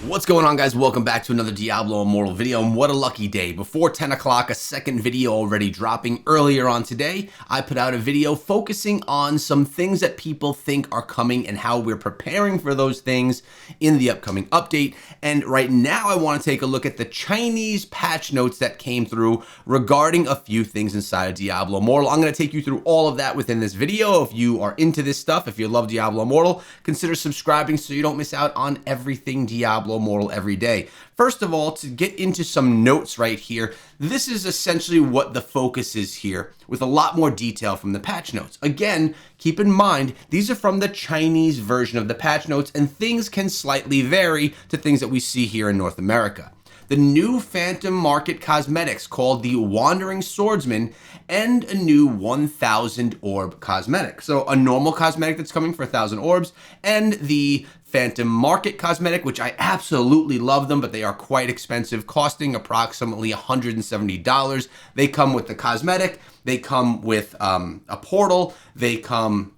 What's going on, guys? Welcome back to another Diablo Immortal video, and what a lucky day. Before 10 o'clock, a second video already dropping. Earlier on today, I put out a video focusing on some things that people think are coming and how we're preparing for those things in the upcoming update. And right now, I want to take a look at the Chinese patch notes that came through regarding a few things inside of Diablo Immortal. I'm going to take you through all of that within this video. If you are into this stuff, if you love Diablo Immortal, consider subscribing so you don't miss out on everything Diablo Immortal every day. First of all, to get into some notes right here, this is essentially what the focus is here, with a lot more detail from the patch notes. Again, keep in mind, these are from the Chinese version of the patch notes, and things can slightly vary to things that we see here in North America. The new Phantom Market cosmetics called the Wandering Swordsman, and a new 1,000 orb cosmetic. So a normal cosmetic that's coming for 1,000 orbs, and the Phantom Market cosmetic, which I absolutely love them, but they are quite expensive, costing approximately $170. They come with the cosmetic, they come with a portal, they come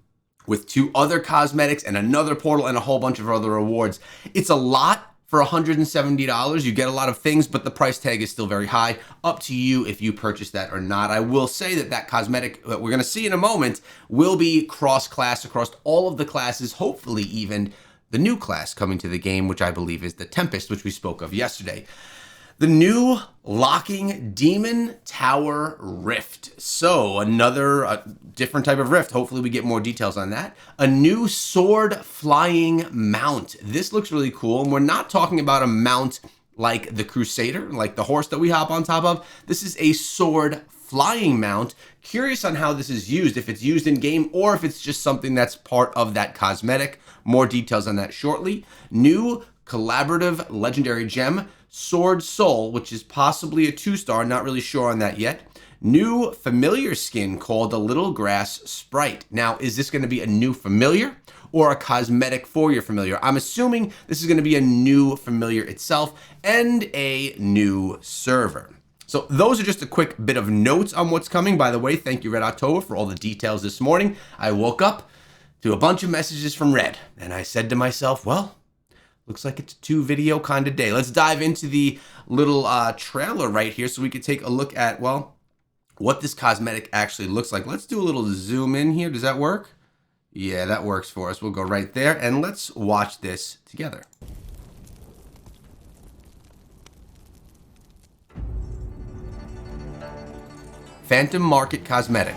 with 2 other cosmetics and another portal and a whole bunch of other rewards. It's a lot. For $170, you get a lot of things, but the price tag is still very high. Up to you if you purchase that or not. I will say that that cosmetic that we're going to see in a moment will be cross-class across all of the classes, hopefully even the new class coming to the game, which I believe is the Tempest, which we spoke of yesterday. The new locking Demon Tower Rift. So another different type of rift. Hopefully we get more details on that. A new sword flying mount. This looks really cool. And we're not talking about a mount like the Crusader, like the horse that we hop on top of. This is a sword flying mount. Curious on how this is used, if it's used in game or if it's just something that's part of that cosmetic. More details on that shortly. New collaborative legendary gem, Sword Soul, which is possibly a 2-star, not really sure on that yet. New familiar skin called the Little Grass Sprite. Now, is this going to be a new familiar or a cosmetic for your familiar? I'm assuming this is going to be a new familiar itself and a new server. So those are just a quick bit of notes on what's coming. By the way, thank you, Red October, for all the details this morning. I woke up to a bunch of messages from Red, and I said to myself, well, looks like it's a 2-video kind of day. Let's dive into the little trailer right here so we can take a look at, well, what this cosmetic actually looks like. Let's do a little zoom in here. Does that work? Yeah, that works for us. We'll go right there, and let's watch this together. Phantom Market cosmetic.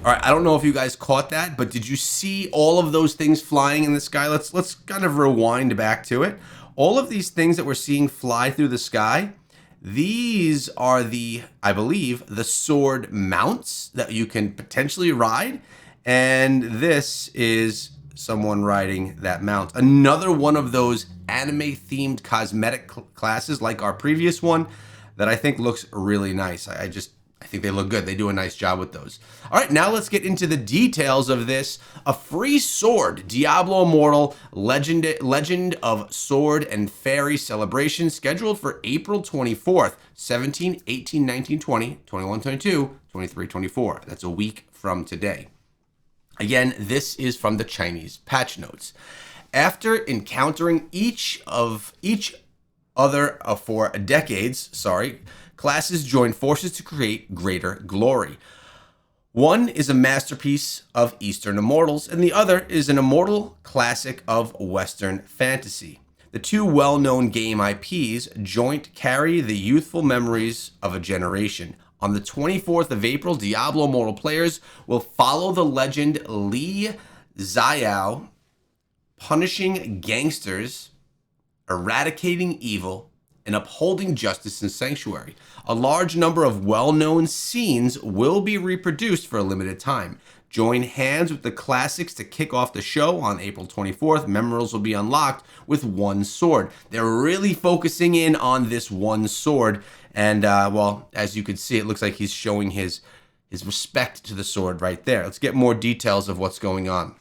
All right, I don't know if you guys caught that, but did you see all of those things flying in the sky? Let's kind of rewind back to it. All of these things that we're seeing fly through the sky, these are the, I believe, the sword mounts that you can potentially ride. And this is someone riding that mount. Another one of those anime-themed cosmetic classes like our previous one that I think looks really nice. I think they look good. They do a nice job with those. All right, now let's get into the details of this. A free sword, Diablo Immortal Legend of Sword and Fairy celebration scheduled for April 24th, 17, 18, 19, 20, 21, 22, 23, 24. That's a week from today. Again, this is from the Chinese patch notes. After encountering each other for decades, classes join forces to create greater glory. One is a masterpiece of Eastern Immortals, and the other is an immortal classic of Western fantasy. The 2 well-known game IPs joint carry the youthful memories of a generation. On the 24th of April, Diablo Immortal players will follow the legend Li Xiao, punishing gangsters, eradicating evil, and upholding justice in Sanctuary. A large number of well-known scenes will be reproduced for a limited time. Join hands with the classics to kick off the show on April 24th. Memorials will be unlocked with 1 sword. They're really focusing in on this 1 sword. And, well, as you can see, it looks like he's showing his respect to the sword right there. Let's get more details of what's going on.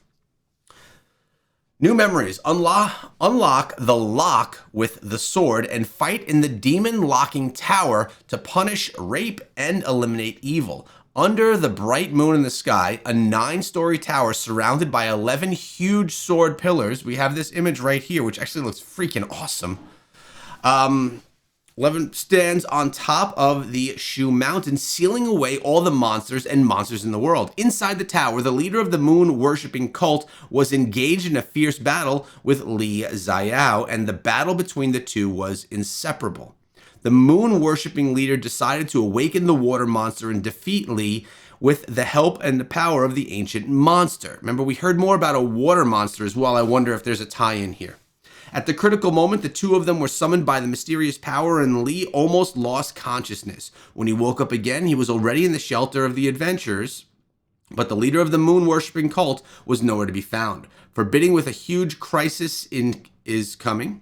New memories. Unlock the lock with the sword and fight in the demon locking tower to punish, rape, and eliminate evil. Under the bright moon in the sky, a 9-story tower surrounded by 11 huge sword pillars. We have this image right here, which actually looks freaking awesome. 11 stands on top of the Shu Mountain, sealing away all the monsters and monsters in the world. Inside the tower, the leader of the moon-worshipping cult was engaged in a fierce battle with Li Xiao, and the battle between the two was inseparable. The moon-worshipping leader decided to awaken the water monster and defeat Li with the help and the power of the ancient monster. Remember, we heard more about a water monster as well. I wonder if there's a tie-in here. At the critical moment, the two of them were summoned by the mysterious power, and Li almost lost consciousness. When he woke up again, he was already in the shelter of the adventurers, but the leader of the moon-worshipping cult was nowhere to be found. Forbidding with a huge crisis is coming,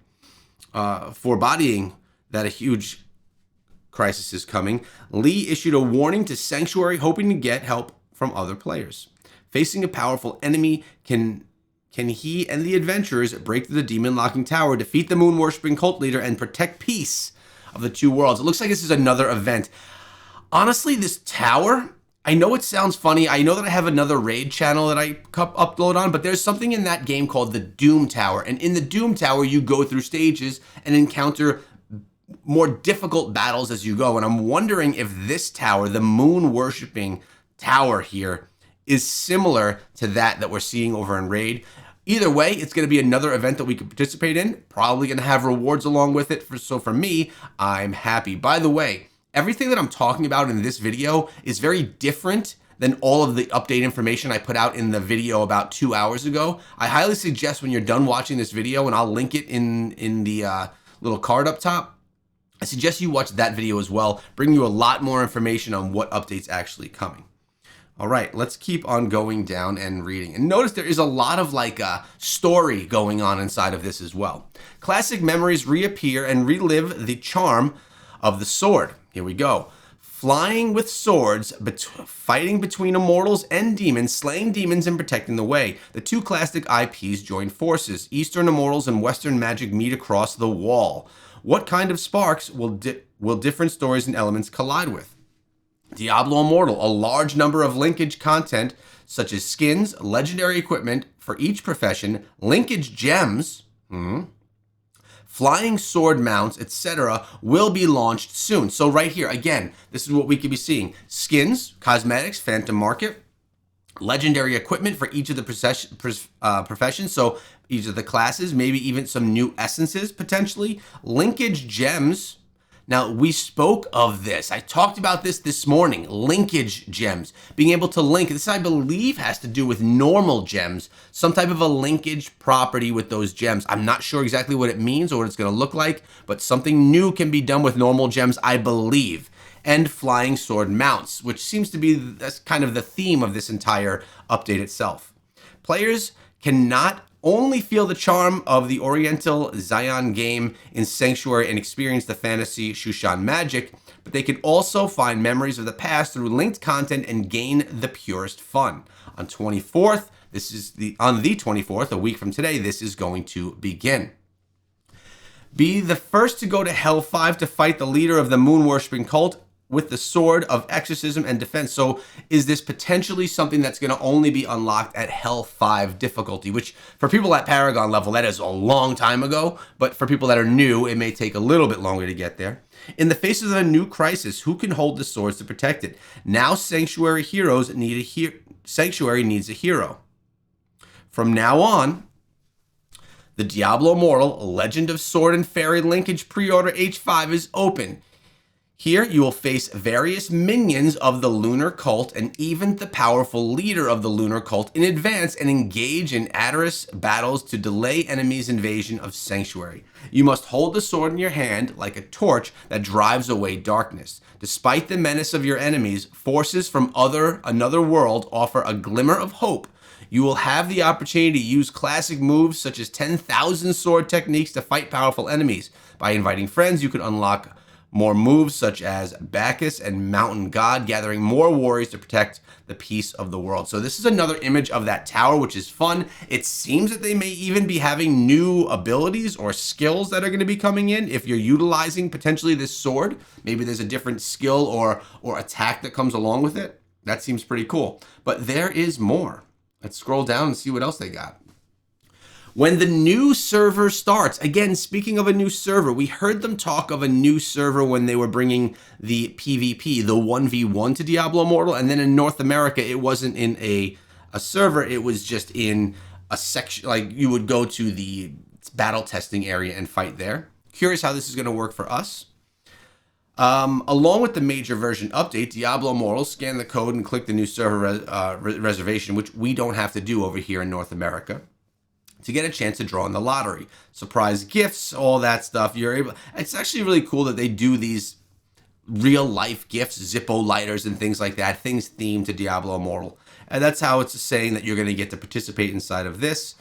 forebodying that a huge crisis is coming, Li issued a warning to Sanctuary, hoping to get help from other players. Facing a powerful enemy, can he and the adventurers break through the demon-locking tower, defeat the moon-worshipping cult leader, and protect peace of the two worlds? It looks like this is another event. Honestly, this tower, I know it sounds funny. I know that I have another raid channel that I upload on, but there's something in that game called the Doom Tower. And in the Doom Tower, you go through stages and encounter more difficult battles as you go. And I'm wondering if this tower, the moon-worshipping tower here, is similar to that we're seeing over in Raid. Either way, it's going to be another event that we can participate in. Probably going to have rewards along with it. So for me, I'm happy. By the way, everything that I'm talking about in this video is very different than all of the update information I put out in the video about 2 hours ago. I highly suggest when you're done watching this video, and I'll link it in the little card up top, I suggest you watch that video as well. Bring you a lot more information on what updates actually coming. All right, let's keep on going down and reading. And notice there is a lot of like a story going on inside of this as well. Classic memories reappear and relive the charm of the sword. Here we go. Flying with swords, fighting between immortals and demons, slaying demons and protecting the way. The two classic IPs join forces. Eastern immortals and Western magic meet across the wall. What kind of sparks will different stories and elements collide with? Diablo Immortal, a large number of linkage content such as skins, legendary equipment for each profession, linkage gems, flying sword mounts, etc. will be launched soon. So right here, again, this is what we could be seeing. Skins, cosmetics, phantom market, legendary equipment for each of the professions, so each of the classes, maybe even some new essences potentially, linkage gems. Now, we spoke of this. I talked about this morning, linkage gems. Being able to link, this I believe has to do with normal gems, some type of a linkage property with those gems. I'm not sure exactly what it means or what it's going to look like, but something new can be done with normal gems, I believe. And flying sword mounts, which seems to be that's kind of the theme of this entire update itself. Players cannot only feel the charm of the Oriental Xian game in Sanctuary and experience the fantasy Shushan magic, but they can also find memories of the past through linked content and gain the purest fun. On the 24th, a week from today, this is going to begin. Be the first to go to Hell 5 to fight the leader of the moon-worshipping cult with the sword of exorcism and defense. So is this potentially something that's going to only be unlocked at Hell 5 difficulty, which for people at Paragon level, that is a long time ago, but for people that are new, it may take a little bit longer to get there. In the face of a new crisis, who can hold the swords to protect it? Now Sanctuary heroes need Sanctuary needs a hero. From now on, the Diablo Immortal Legend of Sword and Fairy linkage pre-order H5 is open. Here, you will face various minions of the lunar cult and even the powerful leader of the lunar cult in advance and engage in adverse battles to delay enemies' invasion of Sanctuary. You must hold the sword in your hand like a torch that drives away darkness. Despite the menace of your enemies, forces from another world offer a glimmer of hope. You will have the opportunity to use classic moves such as 10,000 sword techniques to fight powerful enemies. By inviting friends, you can unlock more moves such as Bacchus and Mountain God, gathering more warriors to protect the peace of the world. So this is another image of that tower, which is fun. It seems that they may even be having new abilities or skills that are going to be coming in if you're utilizing potentially this sword. Maybe there's a different skill or attack that comes along with it. That seems pretty cool. But there is more. Let's scroll down and see what else they got. When the new server starts, again, speaking of a new server, we heard them talk of a new server when they were bringing the PvP, the 1v1 to Diablo Immortal. And then in North America, it wasn't in a server. It was just in a section, like you would go to the battle testing area and fight there. Curious how this is going to work for us. Along with the major version update, Diablo Immortal, scan the code and click the new server reservation, which we don't have to do over here in North America, to get a chance to draw in the lottery. Surprise gifts, all that stuff. It's actually really cool that they do these real life gifts, Zippo lighters and things like that, things themed to Diablo Immortal. And that's how it's saying that you're going to get to participate inside of this.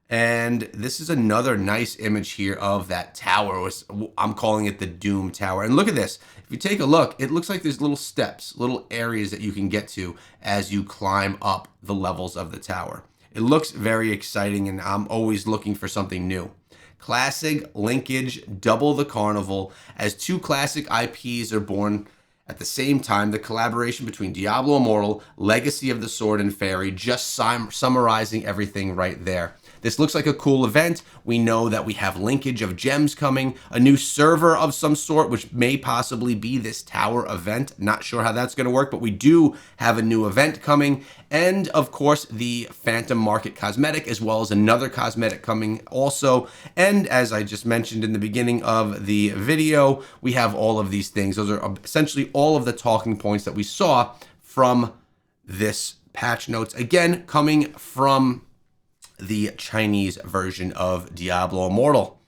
And this is another nice image here of that tower. I'm calling it the Doom Tower. And look at this. If you take a look, it looks like there's little steps, little areas that you can get to as you climb up the levels of the tower. It looks very exciting, and I'm always looking for something new. Classic, linkage, double the carnival. As two classic IPs are born at the same time, the collaboration between Diablo Immortal, Legacy of the Sword and Fairy, just summarizing everything right there. This looks like a cool event. We know that we have linkage of gems coming, a new server of some sort, which may possibly be this tower event. Not sure how that's going to work, but we do have a new event coming. And of course, the Phantom Market cosmetic, as well as another cosmetic coming also. And as I just mentioned in the beginning of the video, we have all of these things. Those are essentially all of the talking points that we saw from this patch notes. Again, coming from the Chinese version of Diablo Immortal.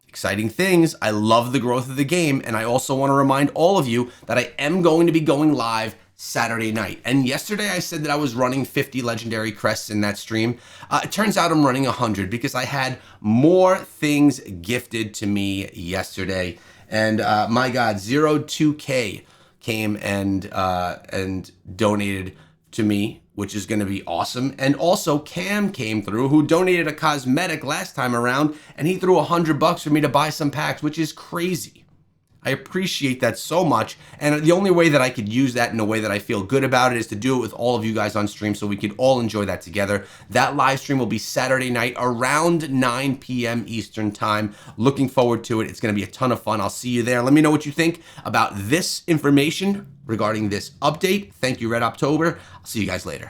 Exciting things. I love the growth of the game, and I also want to remind all of you that I am going to be going live Saturday night. And yesterday I said that I was running 50 legendary crests in that stream. It turns out I'm running 100 because I had more things gifted to me yesterday. And my God, 02K came and donated to me, which is going to be awesome. And also Cam came through, who donated a cosmetic last time around, and he threw $100 for me to buy some packs, which is crazy. I appreciate that so much. And the only way that I could use that in a way that I feel good about it is to do it with all of you guys on stream so we could all enjoy that together. That live stream will be Saturday night around 9 p.m. Eastern time. Looking forward to it. It's going to be a ton of fun. I'll see you there. Let me know what you think about this information regarding this update. Thank you, Red October. I'll see you guys later.